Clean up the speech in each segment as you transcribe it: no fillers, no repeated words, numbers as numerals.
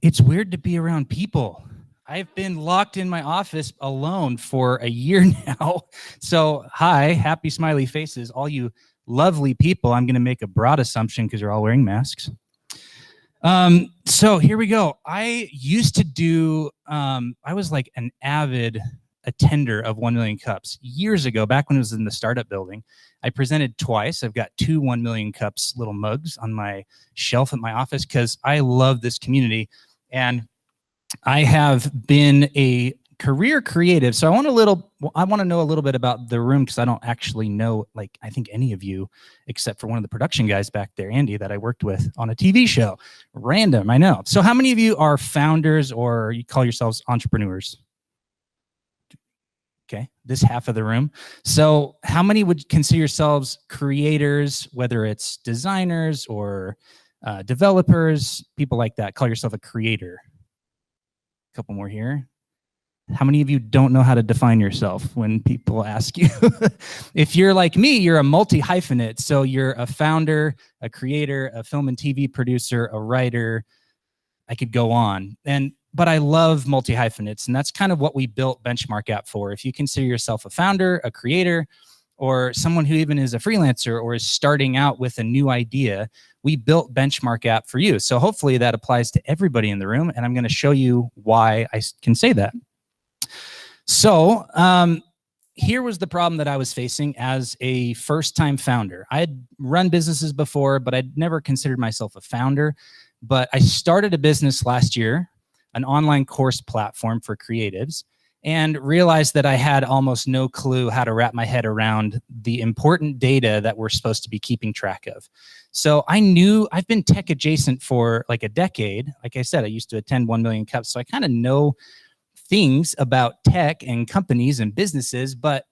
It's weird to be around people. I've been locked in my office alone for a year now. So, hi, happy smiley faces, all you lovely people. I'm going to make a broad assumption because you're all wearing masks. So here we go. I used to do, I was like an avid attender of 1 Million Cups years ago, back when it was in the startup building. I presented twice. I've got 2 1 Million Cups little mugs on my shelf at my office because I love this community. And I have been a career creative. So I want to know a little bit about the room because I don't actually know, like, I think any of you, except for one of the production guys back there, Andy, that I worked with on a TV show. Random, I know. So how many of you are founders or you call yourselves entrepreneurs? Okay, this half of the room. So how many would consider yourselves creators, whether it's designers or developers, people like that? Call yourself a creator. A couple more here. How many of you don't know how to define yourself when people ask you? If you're like me, you're a multi-hyphenate. So you're a founder, a creator, a film and TV producer, a writer. I could go on. But I love multi-hyphenates, and that's kind of what we built Benchmark app for. If you consider yourself a founder, a creator, or someone who even is a freelancer or is starting out with a new idea, we built Benchmark app for you. So hopefully that applies to everybody in the room, and I'm going to show you why I can say that. So here was the problem that I was facing as a first-time founder. I had run businesses before, but I'd never considered myself a founder. But I started a business last year, an online course platform for creatives, and realized that I had almost no clue how to wrap my head around the important data that we're supposed to be keeping track of. So I knew I've been tech adjacent for like a decade. Like I said, I used to attend 1 Million Cups, so I kind of know things about tech and companies and businesses, but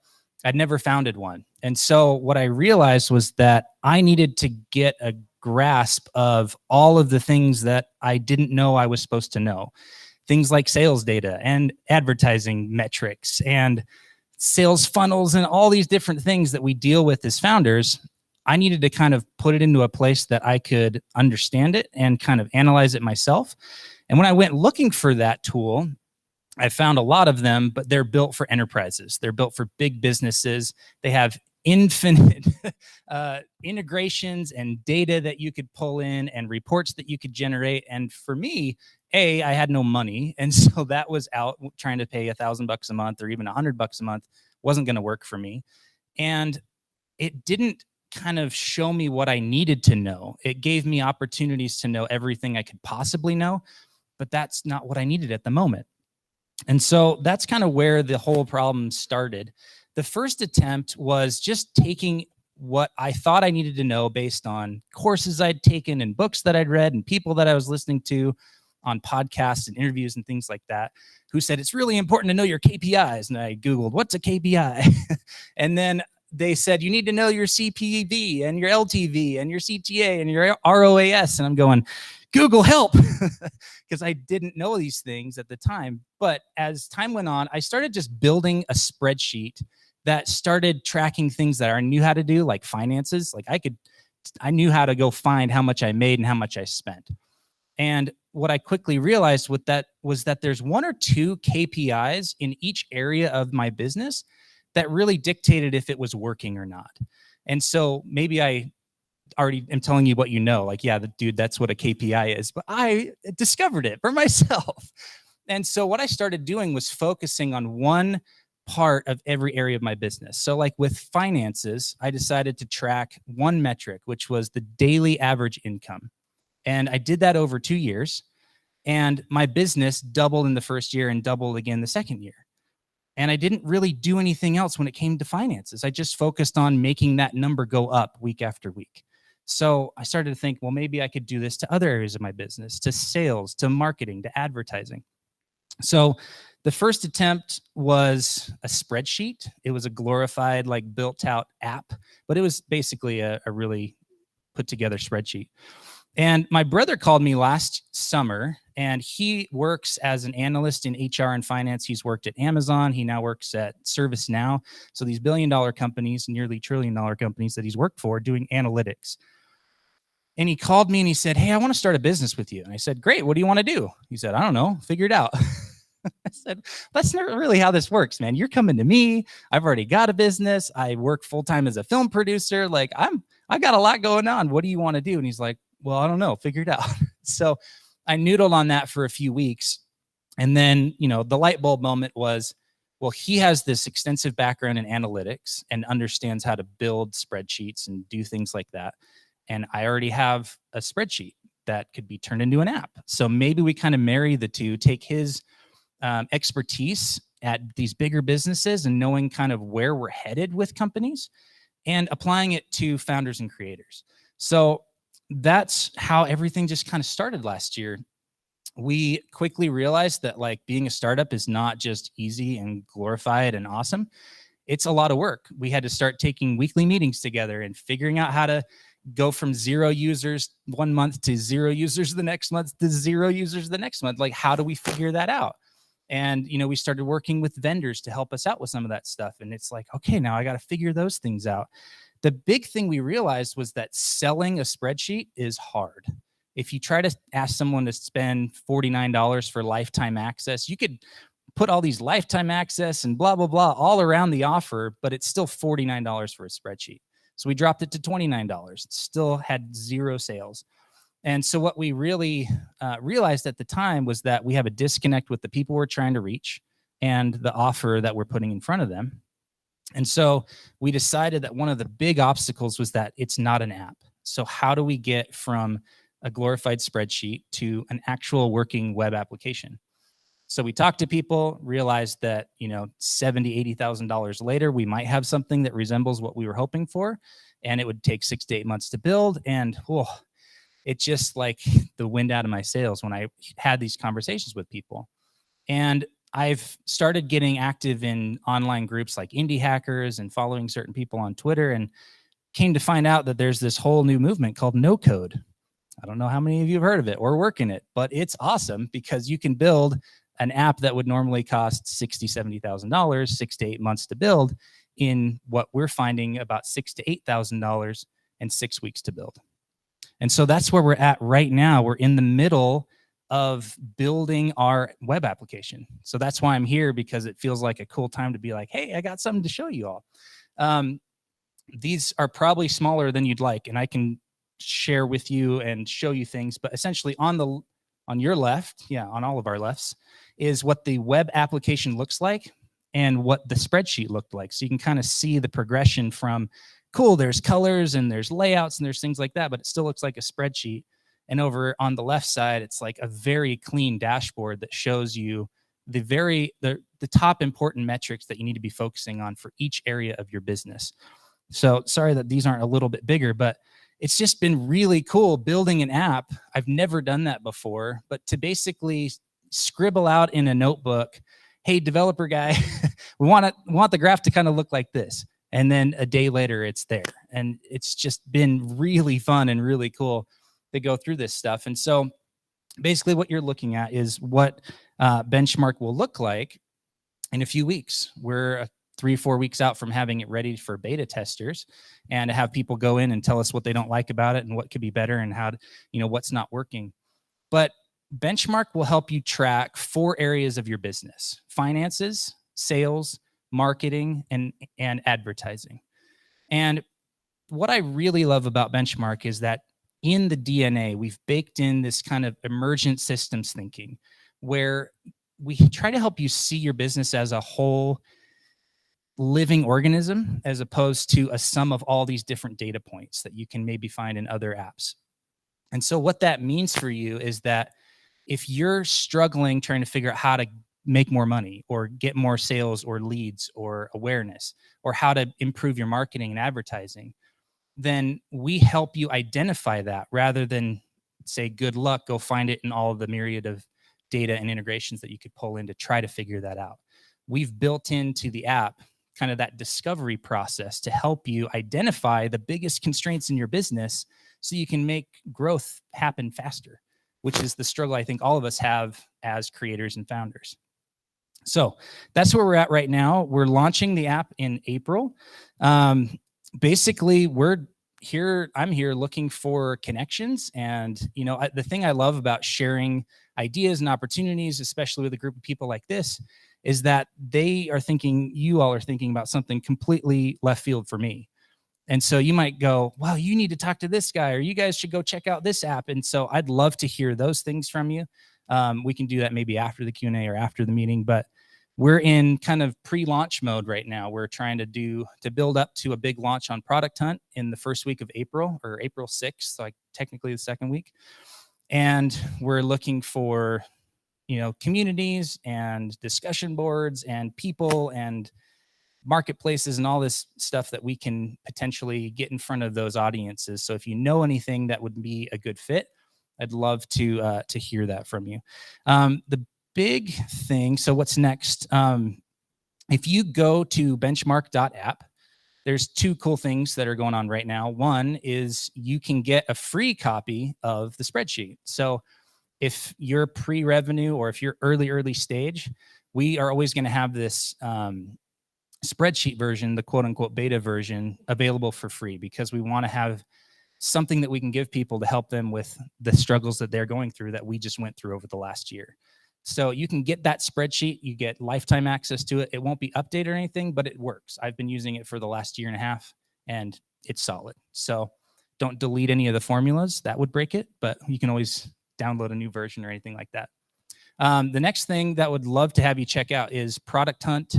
I'd never founded one. And so what I realized was that I needed to get a grasp of all of the things that I didn't know I was supposed to know. Things like sales data and advertising metrics and sales funnels and all these different things that we deal with as founders. I needed to kind of put it into a place that I could understand it and kind of analyze it myself. And when I went looking for that tool, I found a lot of them, but they're built for enterprises. They're built for big businesses. They have infinite integrations and data that you could pull in and reports that you could generate. And for me, I had no money. And so that was out. Trying to pay $1,000 a month or even $100 a month wasn't going to work for me. And it didn't kind of show me what I needed to know. It gave me opportunities to know everything I could possibly know, but that's not what I needed at the moment. And so that's kind of where the whole problem started. The first attempt was just taking what I thought I needed to know based on courses I'd taken and books that I'd read and people that I was listening to on podcasts and interviews and things like that, who said, it's really important to know your KPIs. And I Googled, what's a KPI? And then they said, you need to know your CPV and your LTV and your CTA and your ROAS. And I'm going, Google, help, because I didn't know these things at the time. But as time went on, I started just building a spreadsheet that started tracking things that I knew how to do, like finances. Like I knew how to go find how much I made and how much I spent. And what I quickly realized with that was that there's 1 or 2 KPIs in each area of my business that really dictated if it was working or not. And so maybe I already am telling you what you know, like, yeah, dude, that's what a KPI is, but I discovered it for myself. And so what I started doing was focusing on one part of every area of my business. So like with finances, I decided to track one metric, which was the daily average income. And I did that over 2 years, and my business doubled in the first year and doubled again the second year. And I didn't really do anything else when it came to finances. I just focused on making that number go up week after week. So I started to think, well, maybe I could do this to other areas of my business, to sales, to marketing, to advertising. So the first attempt was a spreadsheet. It was a glorified, like, built out app, but it was basically a really put together spreadsheet. And my brother called me last summer, and he works as an analyst in HR and finance. He's worked at Amazon. He now works at ServiceNow. So these billion-dollar companies, nearly trillion-dollar companies that he's worked for, doing analytics. And he called me and he said, hey, I want to start a business with you. And I said, great. What do you want to do? He said, I don't know. Figure it out. I said, that's not really how this works, man. You're coming to me. I've already got a business. I work full-time as a film producer. Like I got a lot going on. What do you want to do? And he's like, well, I don't know. Figure it out. So I noodled on that for a few weeks. And then, the light bulb moment was, well, he has this extensive background in analytics and understands how to build spreadsheets and do things like that. And I already have a spreadsheet that could be turned into an app. So maybe we kind of marry the two, take his expertise at these bigger businesses and knowing kind of where we're headed with companies and applying it to founders and creators. So that's how everything just kind of started last year. We quickly realized that like being a startup is not just easy and glorified and awesome. It's a lot of work. We had to start taking weekly meetings together and figuring out how to go from 0 users one month to 0 users the next month to 0 users the next month. Like, how do we figure that out? And, we started working with vendors to help us out with some of that stuff. And it's like, okay, now I got to figure those things out. The big thing we realized was that selling a spreadsheet is hard. If you try to ask someone to spend $49 for lifetime access, you could put all these lifetime access and blah, blah, blah all around the offer, but it's still $49 for a spreadsheet. So we dropped it to $29. It still had 0 sales. And so what we really realized at the time was that we have a disconnect with the people we're trying to reach and the offer that we're putting in front of them. And so we decided that one of the big obstacles was that it's not an app. So how do we get from a glorified spreadsheet to an actual working web application? So we talked to people, realized that, $70,000, $80,000 later, we might have something that resembles what we were hoping for. And it would take 6 to 8 months to build. And it just like the wind out of my sails when I had these conversations with people. And I've started getting active in online groups like Indie Hackers and following certain people on Twitter, and came to find out that there's this whole new movement called no code. I don't know how many of you have heard of it or work in it, but it's awesome because you can build an app that would normally cost $60,000, $70,000, 6 to 8 months to build, in what we're finding about $6,000 to $8,000 and 6 weeks to build. And so that's where we're at right now. We're in the middle of building our web application. So that's why I'm here, because it feels like a cool time to be like, hey, I got something to show you all. These are probably smaller than you'd like, and I can share with you and show you things, but essentially on your left, on all of our lefts, is what the web application looks like and what the spreadsheet looked like. So you can kind of see the progression from, cool, there's colors and there's layouts and there's things like that, but it still looks like a spreadsheet. And over on the left side, it's like a very clean dashboard that shows you the top important metrics that you need to be focusing on for each area of your business. So sorry that these aren't a little bit bigger, but it's just been really cool building an app. I've never done that before, but to basically scribble out in a notebook, hey, developer guy, we want the graph to kind of look like this. And then a day later, it's there. And it's just been really fun and really cool to go through this stuff. And so basically what you're looking at is what Benchmark will look like in a few weeks. We're 3 or 4 weeks out from having it ready for beta testers, and to have people go in and tell us what they don't like about it and what could be better and how to, what's not working. But Benchmark will help you track 4 areas of your business: finances, sales, marketing, and advertising. And what I really love about Benchmark is that in the DNA, we've baked in this kind of emergent systems thinking, where we try to help you see your business as a whole living organism, as opposed to a sum of all these different data points that you can maybe find in other apps. And so what that means for you is that if you're struggling trying to figure out how to make more money or get more sales or leads or awareness, or how to improve your marketing and advertising, then we help you identify that, rather than say, good luck, go find it in all of the myriad of data and integrations that you could pull in to try to figure that out. We've built into the app kind of that discovery process to help you identify the biggest constraints in your business so you can make growth happen faster, which is the struggle I think all of us have as creators and founders. So that's where we're at right now. We're launching the app in April. Basically, we're I'm here looking for connections. And, the thing I love about sharing ideas and opportunities, especially with a group of people like this, is that you all are thinking about something completely left field for me. And so you might go, well, you need to talk to this guy, or you guys should go check out this app. And so I'd love to hear those things from you. We can do that maybe after the Q&A or after the meeting, but we're in kind of pre-launch mode right now. We're trying to build up to a big launch on Product Hunt in the first week of April, or April 6th, like technically the second week. And we're looking for, communities and discussion boards and people and marketplaces and all this stuff that we can potentially get in front of those audiences. So if you know anything that would be a good fit, I'd love to hear that from you. The big thing, so what's next? If you go to benchmark.app, there's two cool things that are going on right now. One is you can get a free copy of the spreadsheet. So if you're pre-revenue or if you're early stage, we are always going to have this spreadsheet version, the quote unquote beta version, available for free, because we want to have something that we can give people to help them with the struggles that they're going through that we just went through over the last year. So you can get that spreadsheet, you get lifetime access to it. It won't be updated or anything, but it works. I've been using it for the last year and a half and it's solid. So don't delete any of the formulas, that would break it, but you can always download a new version or anything like that. The next thing that would love to have you check out is Product Hunt.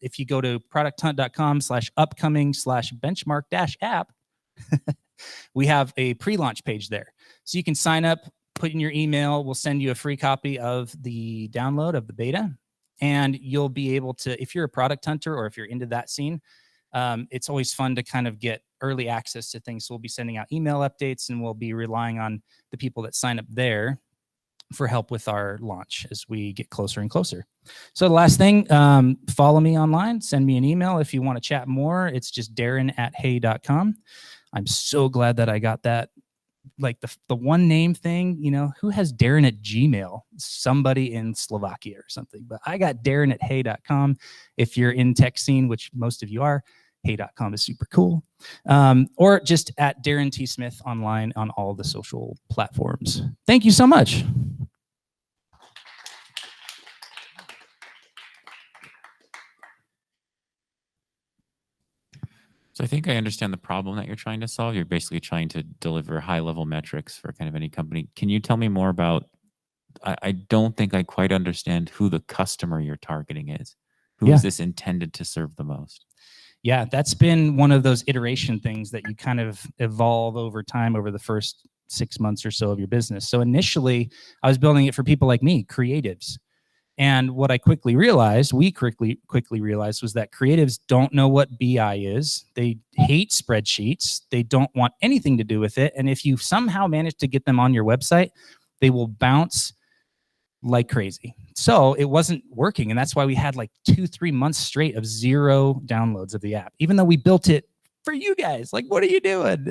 If you go to producthunt.com/upcoming/benchmark-app, we have a pre-launch page there. So you can sign up, put in your email, we'll send you a free copy of the download of the beta. And you'll be able to, if you're a product hunter or if you're into that scene, it's always fun to kind of get early access to things. So we'll be sending out email updates and we'll be relying on the people that sign up there for help with our launch as we get closer and closer. So the last thing, follow me online, send me an email if you want to chat more. It's just darren@hey.com. I'm so glad that I got that. Like the one name thing, who has Darren at Gmail? Somebody in Slovakia or something, but I got Darren@hey.com. If you're in tech scene, which most of you are, hey.com is super cool. Or just at Darren T. Smith online on all the social platforms. Thank you so much. So I think I understand the problem that you're trying to solve. You're basically trying to deliver high-level metrics for kind of any company. Can you tell me more about, I don't think I quite understand who the customer you're targeting is. Who is this intended to serve the most? Yeah, that's been one of those iteration things that you kind of evolve over time over the first 6 months or so of your business. So initially, I was building it for people like me, creatives. And what I quickly realized, we quickly realized, was that creatives don't know what BI is. They hate spreadsheets. They don't want anything to do with it. And if you somehow manage to get them on your website, they will bounce like crazy. So it wasn't working. And that's why we had like 2-3 months straight of 0 downloads of the app, even though we built it for you guys. Like, what are you doing?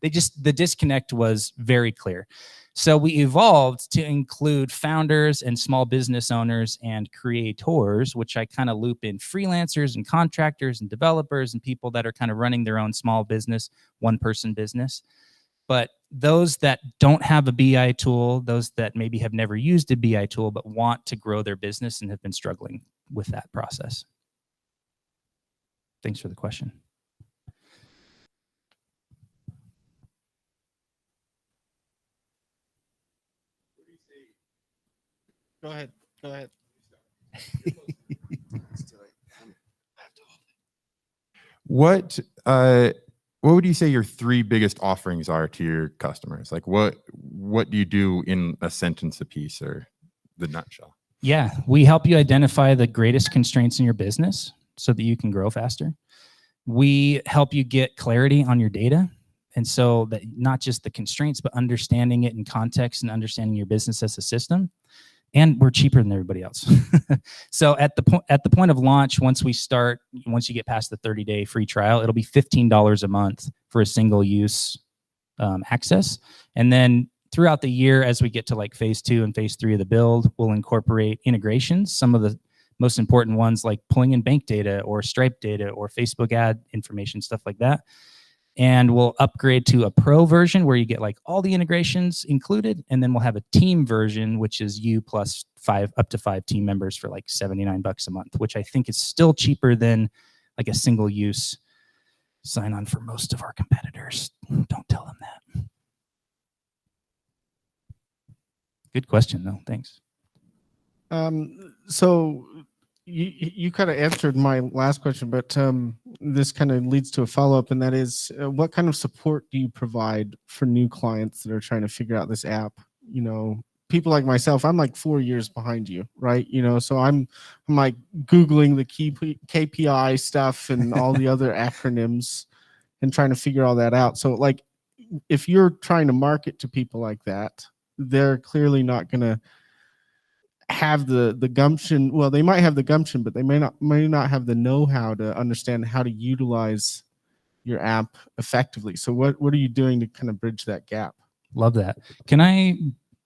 The disconnect was very clear. So we evolved to include founders and small business owners and creators, which I kind of loop in freelancers and contractors and developers and people that are kind of running their own small business, one-person business. But those that don't have a BI tool, those that maybe have never used a BI tool but want to grow their business and have been struggling with that process. Thanks for the question. Go ahead. What would you say your 3 biggest offerings are to your customers? Like what do you do in a sentence apiece or the nutshell? Yeah, we help you identify the greatest constraints in your business so that you can grow faster. We help you get clarity on your data. And so that not just the constraints, but understanding it in context and understanding your business as a system. And we're cheaper than everybody else. So at the point of launch, once you get past the 30-day free trial, it'll be $15 a month for a single use access. And then throughout the year, as we get to like phase 2 and phase 3 of the build, we'll incorporate integrations. Some of the most important ones like pulling in bank data or Stripe data or Facebook ad information, stuff like that. And we'll upgrade to a pro version where you get like all the integrations included. And then we'll have a team version, which is you plus up to 5 team members for like $79 a month, which I think is still cheaper than like a single use sign on for most of our competitors. Don't tell them that. Good question though. Thanks. So you kind of answered my last question, but this kind of leads to a follow-up, and that is, what kind of support do you provide for new clients that are trying to figure out this app? You know, people like myself, I'm like 4 years behind you, right? You know, so I'm like Googling the key KPI stuff and all the other acronyms and trying to figure all that out. So like, if you're trying to market to people like that, they're clearly not going to have the gumption. Well, they might have the gumption, but they may not have the know-how to understand how to utilize your app effectively. So what are you doing to kind of bridge that gap? Love that.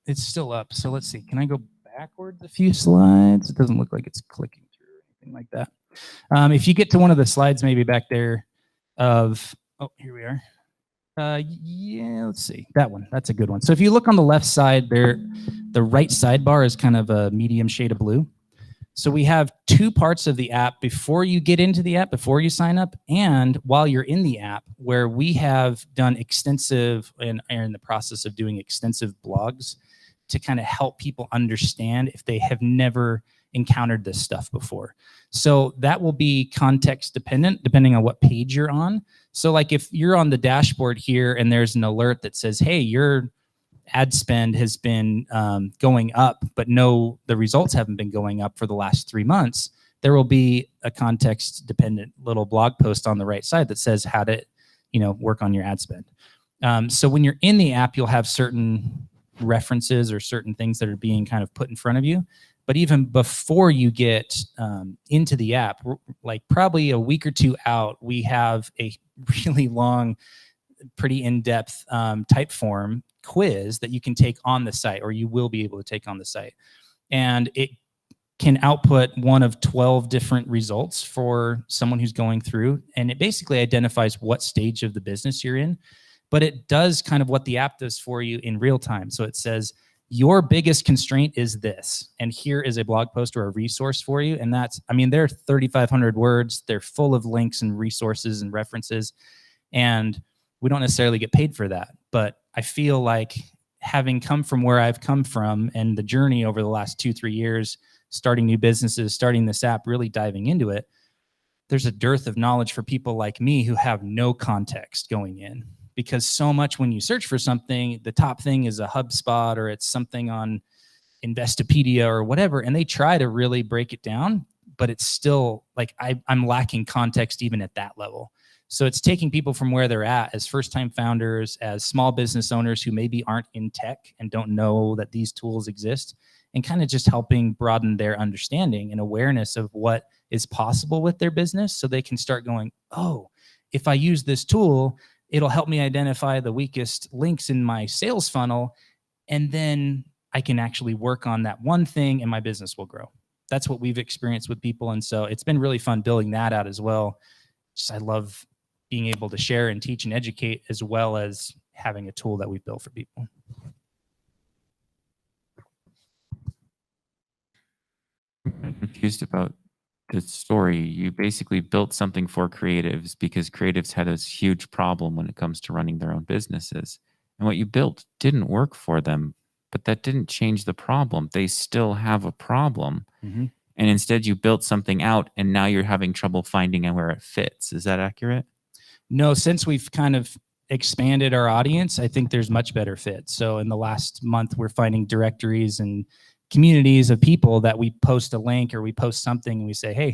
It's still up. So let's see. Can I go backwards a few slides? It doesn't look like it's clicking through or anything like that. If you get to one of the slides, maybe back there here we are. Yeah, let's see. That one. That's a good one. So if you look on the left side there, the right sidebar is kind of a medium shade of blue. So we have 2 parts of the app before you get into the app, before you sign up, and while you're in the app, where we have done extensive and are in the process of doing extensive blogs to kind of help people understand if they have never encountered this stuff before. So that will be context dependent, depending on what page you're on. So like if you're on the dashboard here and there's an alert that says, hey, your ad spend has been going up, but no, the results haven't been going up for the last 3 months, there will be a context dependent little blog post on the right side that says how to, work on your ad spend. So when you're in the app, you'll have certain references or certain things that are being kind of put in front of you. But even before you get into the app, like probably a week or 2 out, we have a really long, pretty in-depth type form quiz that you can take on the site, or you will be able to take on the site. And it can output one of 12 different results for someone who's going through. And it basically identifies what stage of the business you're in. But it does kind of what the app does for you in real time. So it says, your biggest constraint is this, and here is a blog post or a resource for you. And they're 3,500 words. They're full of links and resources and references. And we don't necessarily get paid for that. But I feel like, having come from where I've come from and the journey over the last 2-3 years, starting new businesses, starting this app, really diving into it, there's a dearth of knowledge for people like me who have no context going in. Because so much when you search for something, the top thing is a HubSpot or it's something on Investopedia or whatever, and they try to really break it down, but it's still like I'm lacking context even at that level. So it's taking people from where they're at as first-time founders, as small business owners who maybe aren't in tech and don't know that these tools exist, and kind of just helping broaden their understanding and awareness of what is possible with their business, so they can start going, oh, if I use this tool, it'll help me identify the weakest links in my sales funnel, and then I can actually work on that one thing and my business will grow. That's what we've experienced with people. And so it's been really fun building that out as well. I love being able to share and teach and educate, as well as having a tool that we've built for people. I'm confused about the story. You basically built something for creatives because creatives had this huge problem when it comes to running their own businesses. And what you built didn't work for them, but that didn't change the problem. They still have a problem. Mm-hmm. And instead you built something out, and now you're having trouble finding where it fits. Is that accurate? No, since we've kind of expanded our audience, I think there's much better fit. So in the last month, we're finding directories and communities of people that we post a link or we post something and we say, hey,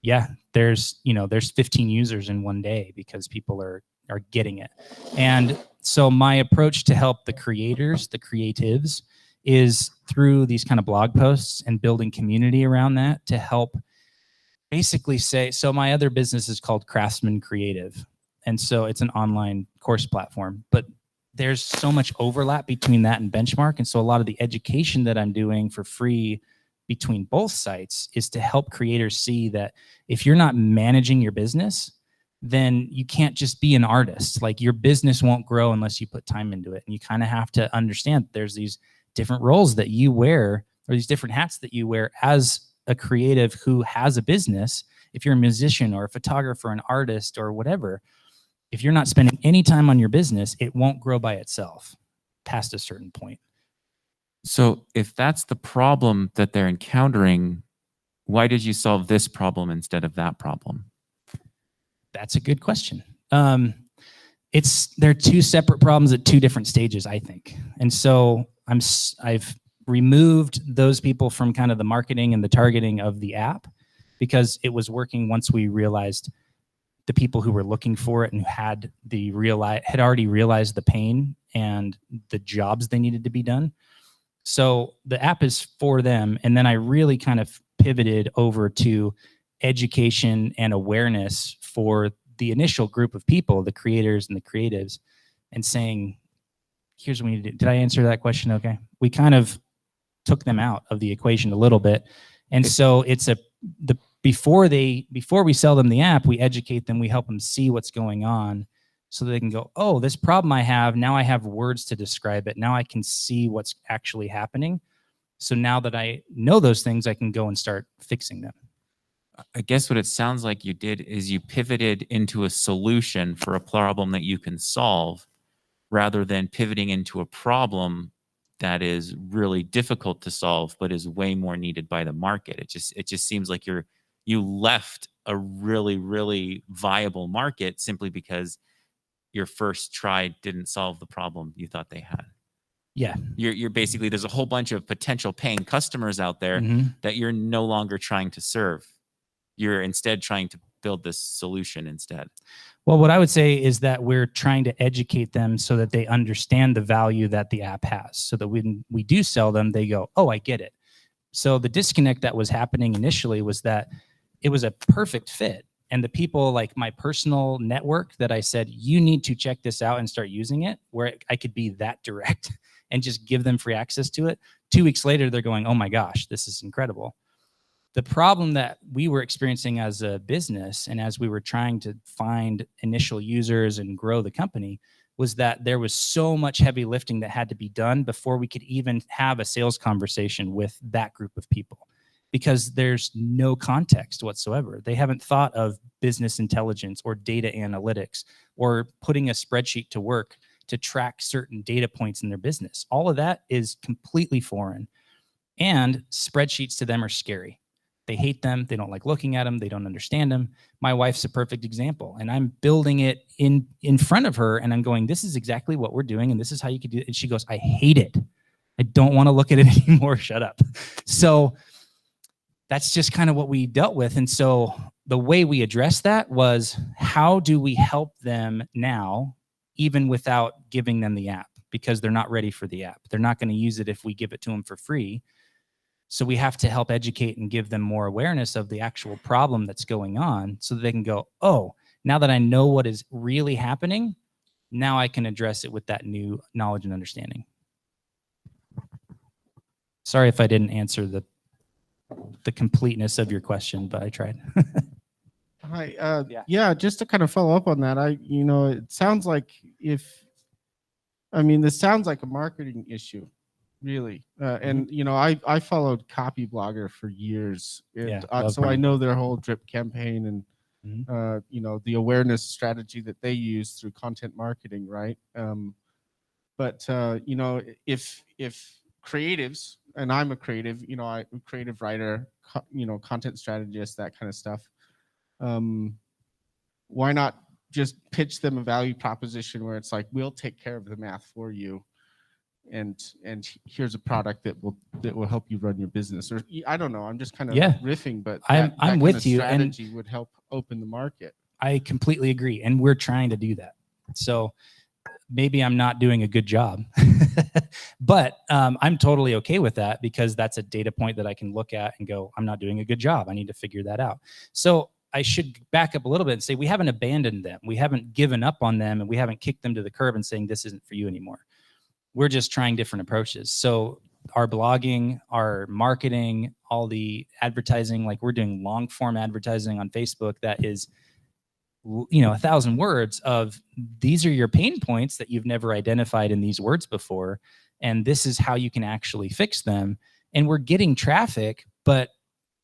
yeah, there's 15 users in one day, because people are getting it. And so my approach to help the creators, the creatives, is through these kind of blog posts and building community around that to help basically say, so my other business is called Craftsman Creative. And so it's an online course platform, but there's so much overlap between that and Benchmark. And so a lot of the education that I'm doing for free between both sites is to help creators see that if you're not managing your business, then you can't just be an artist. Like your business won't grow unless you put time into it. And you kind of have to understand there's these different roles that you wear, or these different hats that you wear as a creative who has a business. If you're a musician or a photographer, an artist or whatever, if you're not spending any time on your business, it won't grow by itself past a certain point. So if that's the problem that they're encountering, why did you solve this problem instead of that problem? That's a good question. They're two separate problems at two different stages, I think. And so I've removed those people from kind of the marketing and the targeting of the app because it was working once we realized the people who were looking for it and who had already realized the pain and the jobs they needed to be done. So the app is for them. And then I really kind of pivoted over to education and awareness for the initial group of people, the creators and the creatives, and saying, here's what we need to do. Did I answer that question okay? We kind of took them out of the equation a little bit. And so it's before we sell them the app, we educate them, we help them see what's going on so they can go, oh, this problem I have, now I have words to describe it. Now I can see what's actually happening. So now that I know those things, I can go and start fixing them. I guess what it sounds like you did is you pivoted into a solution for a problem that you can solve rather than pivoting into a problem that is really difficult to solve, but is way more needed by the market. It just seems like you left a really, really viable market simply because your first try didn't solve the problem you thought they had. Yeah. You're basically, there's a whole bunch of potential paying customers out there that you're no longer trying to serve. You're instead trying to build this solution instead. Well, what I would say is that we're trying to educate them so that they understand the value that the app has, so that when we do sell them, they go, oh, I get it. So the disconnect that was happening initially was that it was a perfect fit. And the people, like my personal network that I said, you need to check this out and start using it, where I could be that direct and just give them free access to it. 2 weeks later, they're going, oh my gosh, this is incredible. The problem that we were experiencing as a business and as we were trying to find initial users and grow the company was that there was so much heavy lifting that had to be done before we could even have a sales conversation with that group of people, because there's no context whatsoever. They haven't thought of business intelligence or data analytics or putting a spreadsheet to work to track certain data points in their business. All of that is completely foreign, and spreadsheets to them are scary. They hate them. They don't like looking at them. They don't understand them. My wife's a perfect example, and I'm building it in front of her, and I'm going, this is exactly what we're doing, and this is how you could do it. And she goes, I hate it. I don't want to look at it anymore. Shut up. So that's just kind of what we dealt with. And so the way we addressed that was, how do we help them now, even without giving them the app? Because they're not ready for the app. They're not going to use it if we give it to them for free. So we have to help educate and give them more awareness of the actual problem that's going on, so that they can go, oh, now that I know what is really happening, now I can address it with that new knowledge and understanding. Sorry if I didn't answer the completeness of your question, but I tried. Hi. Yeah, just to kind of follow up on that, it sounds like this sounds like a marketing issue, really. And I followed Copy Blogger for years, and so I know their whole drip campaign and the awareness strategy that they use through content marketing, right? But if creatives, and I'm a creative, I'm a creative writer, content strategist, that kind of stuff. Why not just pitch them a value proposition where it's like, we'll take care of the math for you, and here's a product that will help you run your business? Or I don't know, I'm just kind of riffing, but I'm with you. Strategy would help open the market. I completely agree, and we're trying to do that. So maybe I'm not doing a good job, but I'm totally okay with that, because that's a data point that I can look at and go, I'm not doing a good job. I need to figure that out. So I should back up a little bit and say, we haven't abandoned them. We haven't given up on them, and we haven't kicked them to the curb and saying, this isn't for you anymore. We're just trying different approaches. So our blogging, our marketing, all the advertising, like we're doing long form advertising on Facebook that is 1,000 words of these are your pain points that you've never identified in these words before, and this is how you can actually fix them. And we're getting traffic, but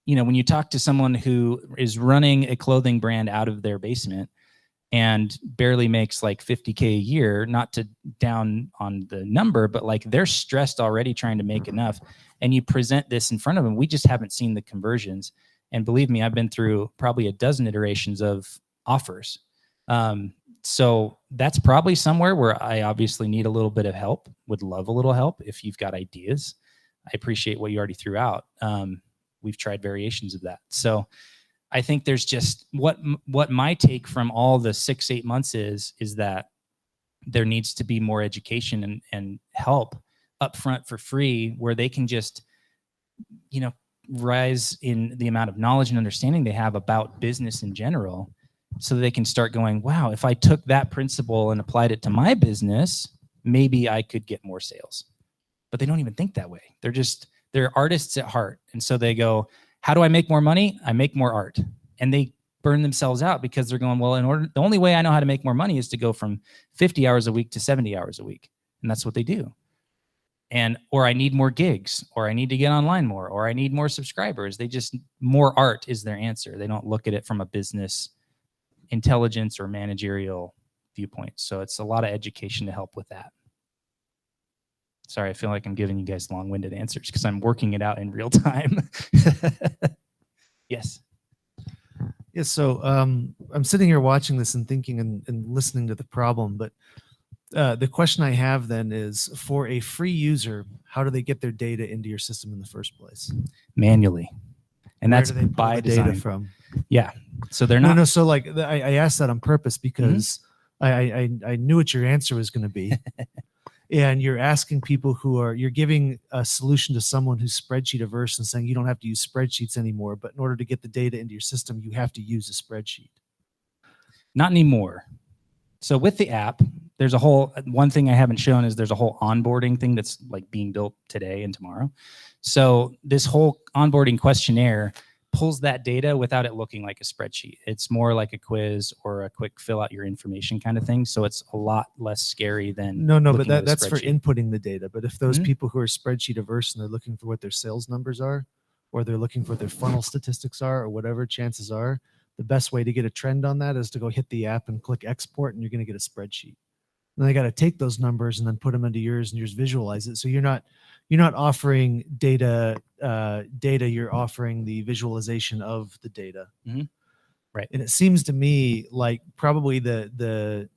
when you talk to someone who is running a clothing brand out of their basement and barely makes like 50K a year, not to down on the number, but like they're stressed already trying to make enough, and you present this in front of them, we just haven't seen the conversions. And believe me, I've been through probably a dozen iterations of offers. So that's probably somewhere where I obviously need a little bit of help, would love a little help if you've got ideas. I appreciate what you already threw out. We've tried variations of that. So I think there's just what my take from all the 6-8 months is that there needs to be more education and help up front for free, where they can just, rise in the amount of knowledge and understanding they have about business in general, so they can start going, wow, if I took that principle and applied it to my business, maybe I could get more sales. But they don't even think that way. They're artists at heart. And so they go, how do I make more money? I make more art. And they burn themselves out because they're going, well, the only way I know how to make more money is to go from 50 hours a week to 70 hours a week. And that's what they do. Or I need more gigs, or I need to get online more, or I need more subscribers. More art is their answer. They don't look at it from a business intelligence or managerial viewpoint. So it's a lot of education to help with that. Sorry, I feel like I'm giving you guys long-winded answers because I'm working it out in real time. Yes. Yeah, so I'm sitting here watching this and thinking and listening to the problem, but the question I have then is, for a free user, how do they get their data into your system in the first place? Manually. And Where that's do they pull by the design. data from? Yeah. So they're not. No. So like I asked that on purpose because I knew what your answer was going to be. And you're asking people you're giving a solution to someone who's spreadsheet averse and saying you don't have to use spreadsheets anymore, but in order to get the data into your system, you have to use a spreadsheet. Not anymore. So with the app, there's one thing I haven't shown is there's a whole onboarding thing that's like being built today and tomorrow. So this whole onboarding questionnaire pulls that data without it looking like a spreadsheet. It's more like a quiz or a quick fill out your information kind of thing. So it's a lot less scary than No, but looking at a that's for spreadsheet. inputting the data. But if those people who are spreadsheet averse and they're looking for what their sales numbers are, or they're looking for what their funnel statistics are, or whatever, chances are the best way to get a trend on that is to go hit the app and click export, and you're going to get a spreadsheet. And they got to take those numbers and then put them into yours, and yours visualize it. So you're not offering data. You're offering the visualization of the data. Mm-hmm. Right. And it seems to me like probably the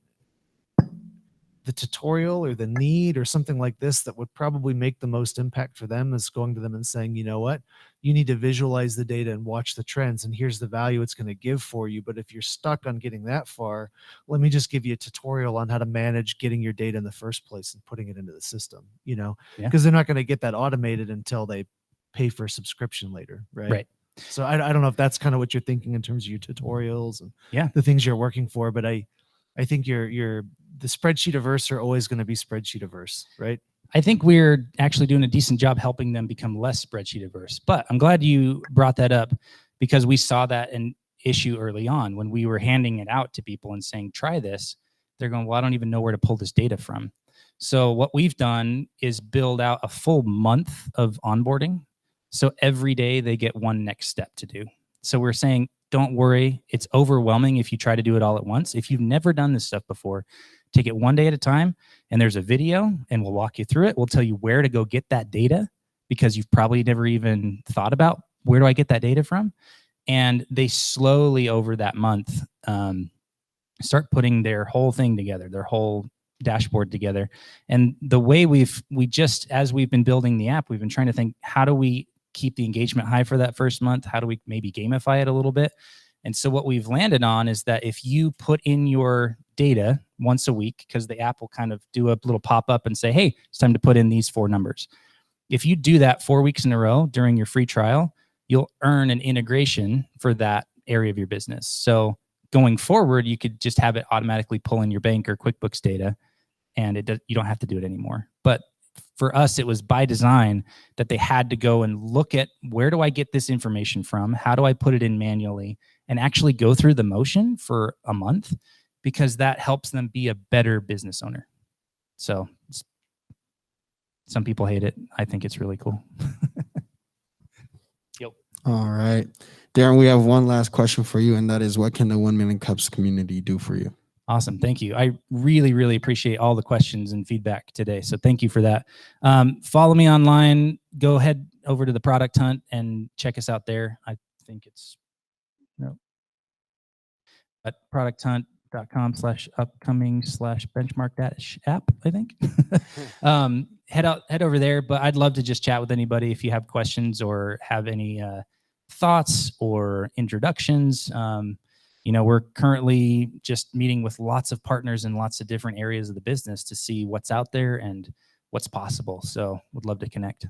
tutorial or the need or something like this that would probably make the most impact for them is going to them and saying, you know what, you need to visualize the data and watch the trends, and here's the value it's going to give for you. But if you're stuck on getting that far, let me just give you a tutorial on how to manage getting your data in the first place and putting it into the system, because they're not going to get that automated until they pay for a subscription later. Right. So I don't know if that's kind of what you're thinking in terms of your tutorials and the things you're working for, but I think the spreadsheet averse are always going to be spreadsheet averse, right? I think we're actually doing a decent job helping them become less spreadsheet averse. But I'm glad you brought that up, because we saw that an issue early on when we were handing it out to people and saying, try this. They're going, well, I don't even know where to pull this data from. So what we've done is build out a full month of onboarding. So every day they get one next step to do. So we're saying, don't worry. It's overwhelming if you try to do it all at once. If you've never done this stuff before, take it one day at a time, and there's a video, and we'll walk you through it. We'll tell you where to go get that data, because you've probably never even thought about, where do I get that data from? And they slowly over that month start putting their whole thing together, their whole dashboard together. And the way as we've been building the app, we've been trying to think, how do we keep the engagement high for that first month? How do we maybe gamify it a little bit? And so what we've landed on is that if you put in your data once a week, because the app will kind of do a little pop-up and say, hey, it's time to put in these 4 numbers. If you do that 4 weeks in a row during your free trial, you'll earn an integration for that area of your business. So going forward, you could just have it automatically pull in your bank or QuickBooks data, and you don't have to do it anymore. But for us, it was by design that they had to go and look at, where do I get this information from? How do I put it in manually? and actually go through the motion for a month, because that helps them be a better business owner. So some people hate it. I think it's really cool. All right. Darren, we have one last question for you, and that is, what can the 1 Million Cups community do for you? Awesome. Thank you. I really, really appreciate all the questions and feedback today. So thank you for that. Follow me online. Go ahead over to the Product Hunt and check us out there. I think it's at producthunt.com/upcoming/benchmark-app, I think. Head over there, but I'd love to just chat with anybody if you have questions or have any thoughts or introductions. We're currently just meeting with lots of partners in lots of different areas of the business to see what's out there and what's possible. So would love to connect.